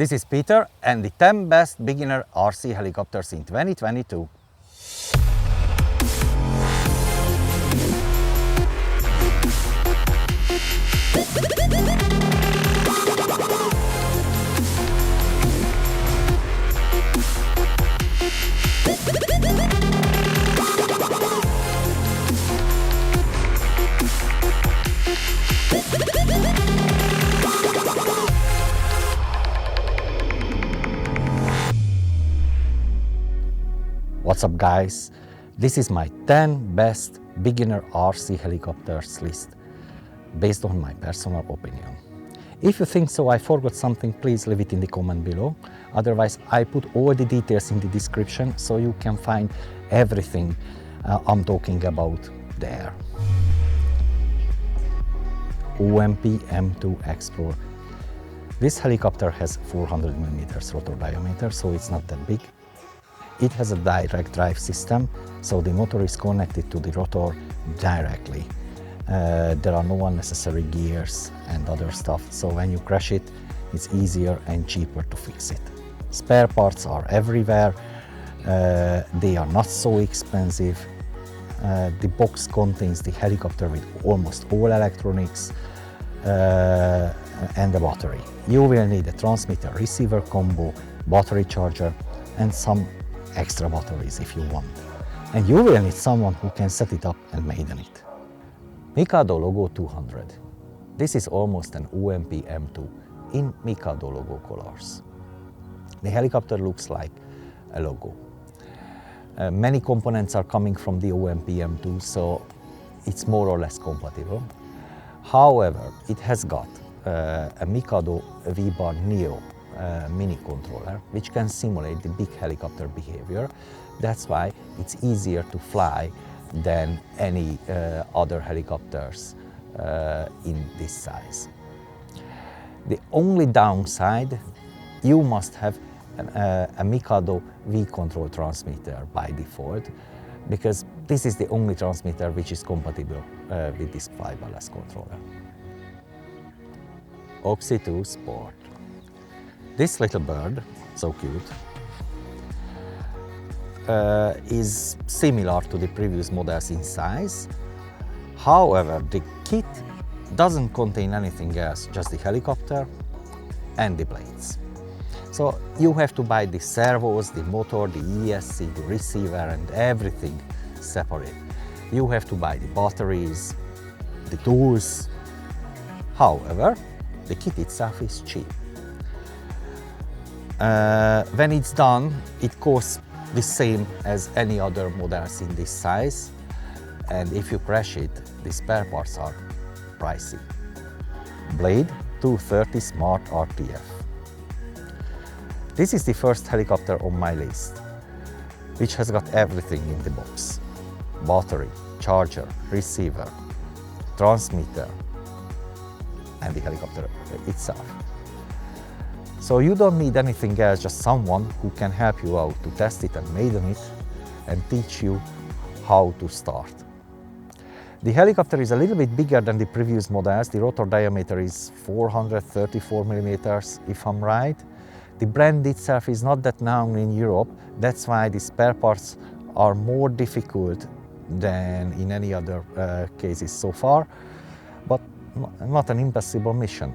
This is Peter and the 10 best beginner RC helicopters in 2022. What's up guys? This is my 10 best beginner RC helicopters list based on my personal opinion. If you think so I forgot something, please leave it in the comment below. Otherwise I put all the details in the description so you can find everything I'm talking about there. OMP M2 Explore. This helicopter has 400 mm rotor diameter, so it's not that big. It has a direct drive system, so the motor is connected to the rotor directly. There are no unnecessary gears and other stuff, so when you crash it, it's easier and cheaper to fix it. Spare parts are everywhere, they are not so expensive. The box contains the helicopter with almost all electronics and a battery. You will need a transmitter-receiver combo, battery charger and some extra batteries if you want. And you will need someone who can set it up and maintain it. Mikado Logo 200. This is almost an OMP M2 in Mikado logo colors. The helicopter looks like a logo. Many components are coming from the OMP M2, so it's more or less compatible. However, it has got a Mikado V-Bar Neo mini controller, which can simulate the big helicopter behavior. That's why it's easier to fly than any other helicopters in this size. The only downside, you must have a Mikado V-Control transmitter by default, because this is the only transmitter which is compatible with this fiberless controller. Oxy 2 Sport. This little bird, so cute, is similar to the previous models in size. However, the kit doesn't contain anything else, just the helicopter and the blades. So you have to buy the servos, the motor, the ESC, the receiver and everything separate. You have to buy the batteries, the tools. However, the kit itself is cheap. When it's done, it costs the same as any other models in this size, and if you crash it, the spare parts are pricey. Blade 230 Smart RTF. This is the first helicopter on my list, which has got everything in the box. Battery, charger, receiver, transmitter, and the helicopter itself. So you don't need anything else, just someone who can help you out to test it and maintain it and teach you how to start. The helicopter is a little bit bigger than the previous models. The rotor diameter is 434 mm, if I'm right. The brand itself is not that known in Europe. That's why the spare parts are more difficult than in any other cases so far, but not an impossible mission.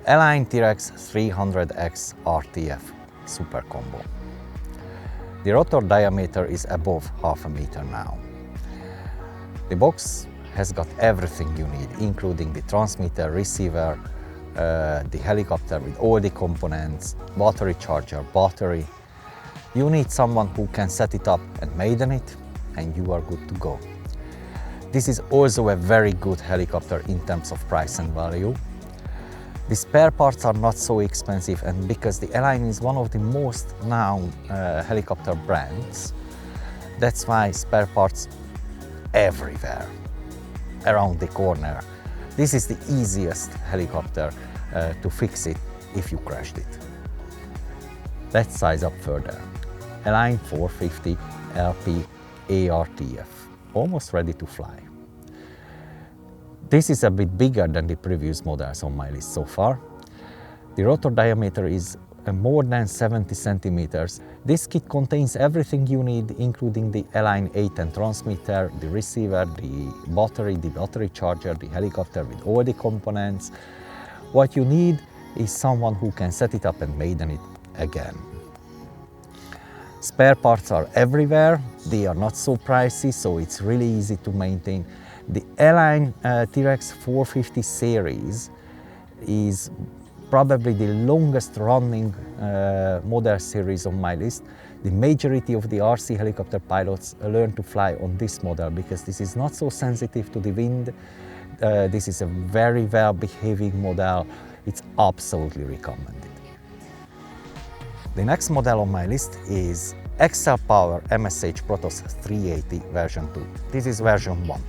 Align T-Rex 300X RTF Super Combo. The rotor diameter is above half a meter now. The box has got everything you need, including the transmitter, receiver, the helicopter with all the components, battery charger, battery. You need someone who can set it up and maintain it, and you are good to go. This is also a very good helicopter in terms of price and value. The spare parts are not so expensive, and because the Align is one of the most known helicopter brands, that's why spare parts everywhere, around the corner. This is the easiest helicopter to fix it if you crashed it. Let's size up further. Align 450 LP ARTF, almost ready to fly. This is a bit bigger than the previous models on my list so far. The rotor diameter is more than 70 centimeters. This kit contains everything you need, including the Align A10 transmitter, the receiver, the battery charger, the helicopter with all the components. What you need is someone who can set it up and maintain it again. Spare parts are everywhere. They are not so pricey, so it's really easy to maintain. The Align T-Rex 450 series is probably the longest running model series on my list. The majority of the RC helicopter pilots learn to fly on this model because this is not so sensitive to the wind. This is a very well behaving model. It's absolutely recommended. The next model on my list is XL-Power MSH Protos 380 version 2. This is version 1.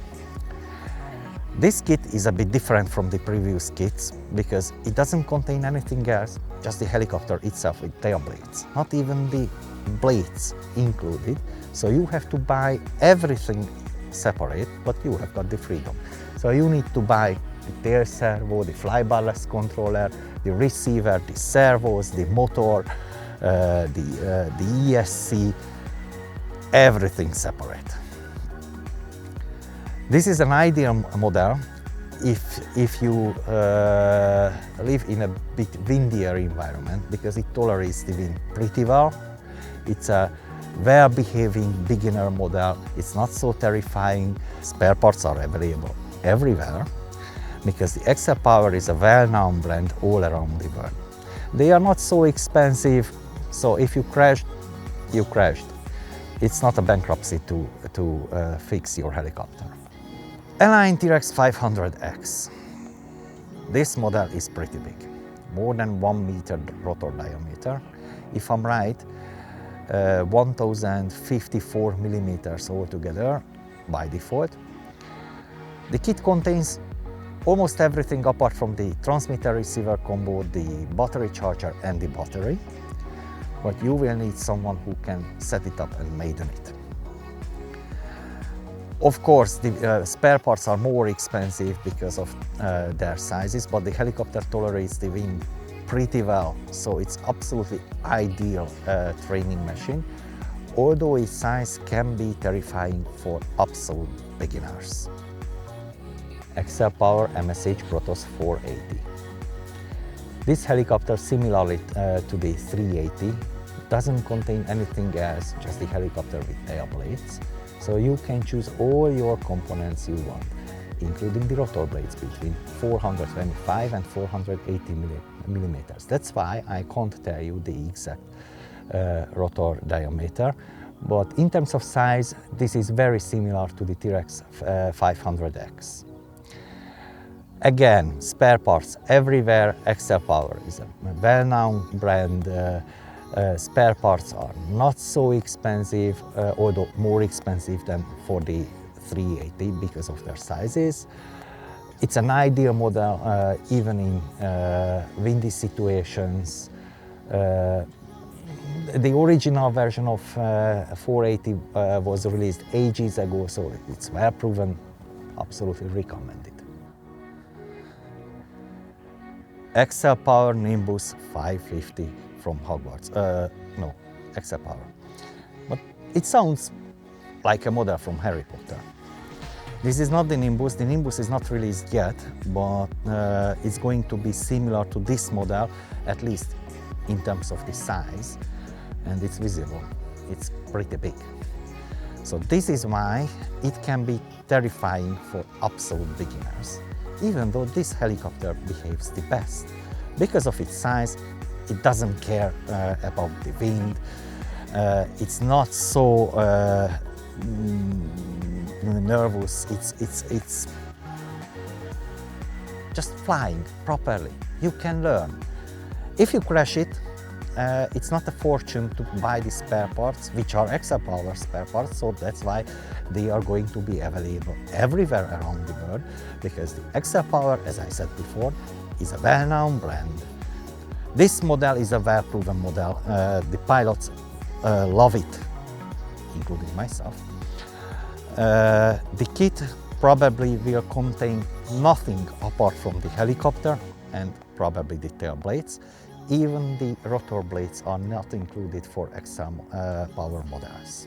This kit is a bit different from the previous kits because it doesn't contain anything else, just the helicopter itself with tail blades, not even the blades included. So you have to buy everything separate, but you have got the freedom. So you need to buy the tail servo, the fly-barless controller, the receiver, the servos, the motor, the ESC, everything separate. This is an ideal model if you live in a bit windier environment because it tolerates the wind pretty well. It's a well-behaving beginner model. It's not so terrifying. Spare parts are available everywhere because the XL-Power is a well-known brand all around the world. They are not so expensive, so if you crashed, you crashed. It's not a bankruptcy to fix your helicopter. Align T-Rex 500X. This model is pretty big, more than 1 meter rotor diameter. If I'm right, 1054 millimeters altogether by default. The kit contains almost everything apart from the transmitter receiver combo, the battery charger and the battery. But you will need someone who can set it up and maintain it. Of course, the spare parts are more expensive because of their sizes, but the helicopter tolerates the wind pretty well, so it's absolutely ideal training machine, although its size can be terrifying for absolute beginners. XL-Power MSH Protos 480. This helicopter, similarly to the 380, doesn't contain anything else, just the helicopter with tail blades. So you can choose all your components you want, including the rotor blades between 425 and 480 millimeters. That's why I can't tell you the exact rotor diameter, but in terms of size, this is very similar to the T-Rex 500X. Again, spare parts everywhere. XL-Power is a well-known brand. Spare parts are not so expensive, although more expensive than for the 380 because of their sizes. It's an ideal model even in windy situations. The original version of 480 was released ages ago, so it's well proven, absolutely recommended. XL-Power Nimbus 550 from Hogwarts. No, XL-Power. But it sounds like a model from Harry Potter. This is not the Nimbus. The Nimbus is not released yet, but it's going to be similar to this model, at least in terms of the size, and it's visible. It's pretty big. So this is why it can be terrifying for absolute beginners, even though this helicopter behaves the best. Because of its size, it doesn't care about the wind. It's not so nervous. It's just flying properly. You can learn. If you crash it, it's not a fortune to buy the spare parts, which are XL-Power spare parts, so that's why they are going to be available everywhere around the world, because the XL-Power, as I said before, is a well-known brand. This model is a well-proven model. The pilots love it, including myself. The kit probably will contain nothing apart from the helicopter and probably the tail blades. Even the rotor blades are not included for extra power models.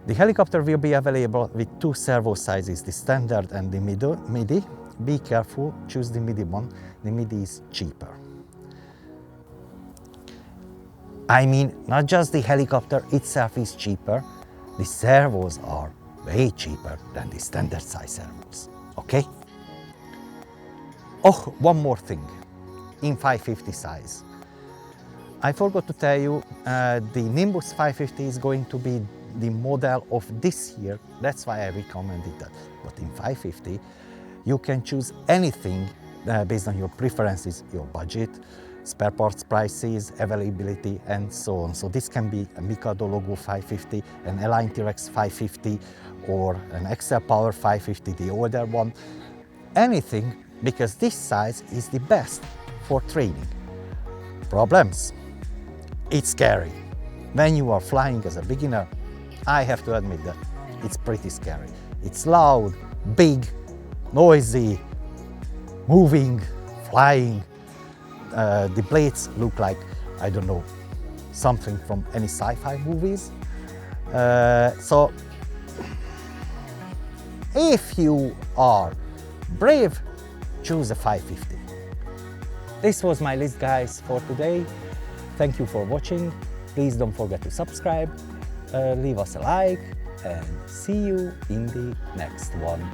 The helicopter will be available with two servo sizes, the standard and the MIDI. Be careful, choose the MIDI one. The MIDI is cheaper. I mean, not just the helicopter itself is cheaper, the servos are way cheaper than the standard size servos, okay? Oh, one more thing, in 550 size. I forgot to tell you, the Nimbus 550 is going to be the model of this year. That's why I recommended that. But in 550, you can choose anything based on your preferences, your budget, spare parts prices, availability, and so on. So this can be a Mikado Logo 550, an Align T-Rex 550, or an XL Power 550, the older one. Anything, because this size is the best for training. Problems? It's scary. When you are flying as a beginner, I have to admit that it's pretty scary. It's loud, big, noisy, moving, flying. The blades look like, I don't know, something from any sci-fi movies. So if you are brave, choose a 550. This was my list, guys, for today. Thank you for watching. Please don't forget to subscribe, leave us a like, and see you in the next one.